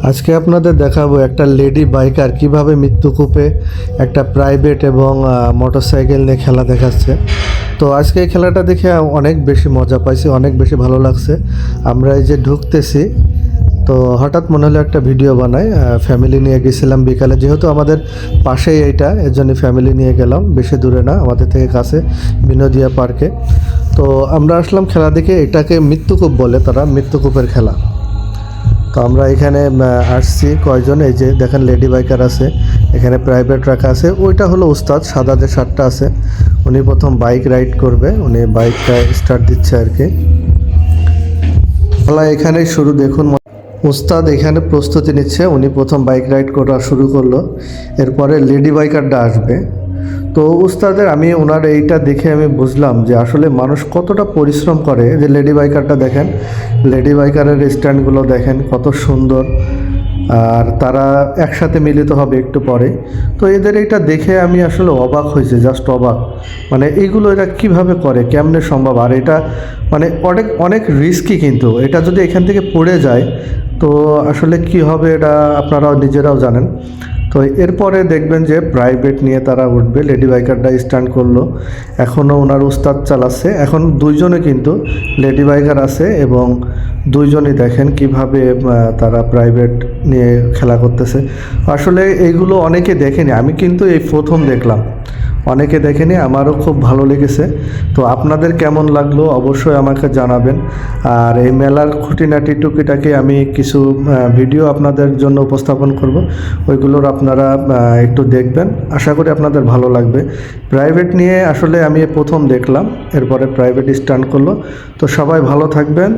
আজকে আপনাদের দেখাবো একটা লেডি বাইকার কিভাবে মৃত্যুকূপে একটা প্রাইভেট এবং মোটরসাইকেল নিয়ে খেলা দেখাচ্ছে। তো আজকে এই খেলাটা দেখে অনেক বেশি মজা পাইছি, অনেক বেশি ভালো লাগছে। আমরা এই যে ঢুকতেছি, তো হঠাৎ মনে হলো একটা ভিডিও বানাই। ফ্যামিলি নিয়ে গেছিলাম বিকালে, যেহেতু আমাদের পাশেই এইটা, এর জন্য ফ্যামিলি নিয়ে গেলাম, বেশি দূরে না, আমাদের থেকে কাছে, বিনোদিয়া পার্কে। তো আমরা আসলাম খেলা দেখে। এটাকে মৃত্যুকূপ বলে তারা, মৃত্যুকূপের খেলা। তো আমরা এখানে আসছি কয়জন, এই যে দেখেন লেডি বাইকার আছে, এখানে প্রাইভেট রাখা আছে। ওইটা হলো উস্তাদ, সাদা যে শার্টটা আছে, উনি প্রথম বাইক রাইড করবে, উনি বাইকটা স্টার্ট দিচ্ছে আর কি। খেলা এখানেই শুরু, দেখুন উস্তাদ এখানে প্রস্তুতি নিচ্ছে, উনি প্রথম বাইক রাইড করা শুরু করলো। এরপরে লেডি বাইকারটা আসবে। তো উস্তাদের আমি ওনার এইটা দেখে আমি বুঝলাম যে আসলে মানুষ কতটা পরিশ্রম করে। যে লেডি বাইকারটা দেখেন, লেডি বাইকারের স্ট্যান্ডগুলো দেখেন কত সুন্দর, আর তারা একসাথে মিলিত হবে একটু পরে। তো এদের এটা দেখে আমি আসলে অবাক হয়েছি, জাস্ট অবাক। মানে এইগুলো এরা কিভাবে করে, কেমনে সম্ভব? আর এটা মানে অনেক অনেক রিস্কি, কিন্তু এটা যদি এখান থেকে পড়ে যায় তো আসলে কি হবে এটা আপনারাও নিজেরাও জানেন। তো এরপরে দেখবেন যে প্রাইভেট নিয়ে তারা উঠবে। লেডি বাইকারটা স্ট্যান্ড করলো, এখনও ওনার উস্তাদ চালাচ্ছে। এখন দুইজনে কিন্তু লেডি বাইকার আছে এবং দুইজনই দেখেন কিভাবে তারা প্রাইভেট নিয়ে খেলা করতেছে। আসলে এইগুলো অনেকে দেখেনি, আমি কিন্তু এই প্রথম দেখলাম, অনেকে দেখেনি, আমারও খুব ভালো লেগেছে। তো আপনাদের কেমন লাগলো অবশ্যই আমাকে জানাবেন। আর এই মেলার খুঁটিনাটি টুকিটাকে আমি কিছু ভিডিও আপনাদের জন্য উপস্থাপন করব, ওইগুলোর আপনারা একটু দেখবেন, আশা করি আপনাদের ভালো লাগবে। প্রাইভেট নিয়ে আসলে আমি প্রথম দেখলাম, এরপরে প্রাইভেট স্টান্ট করলো। তো সবাই ভালো থাকবেন।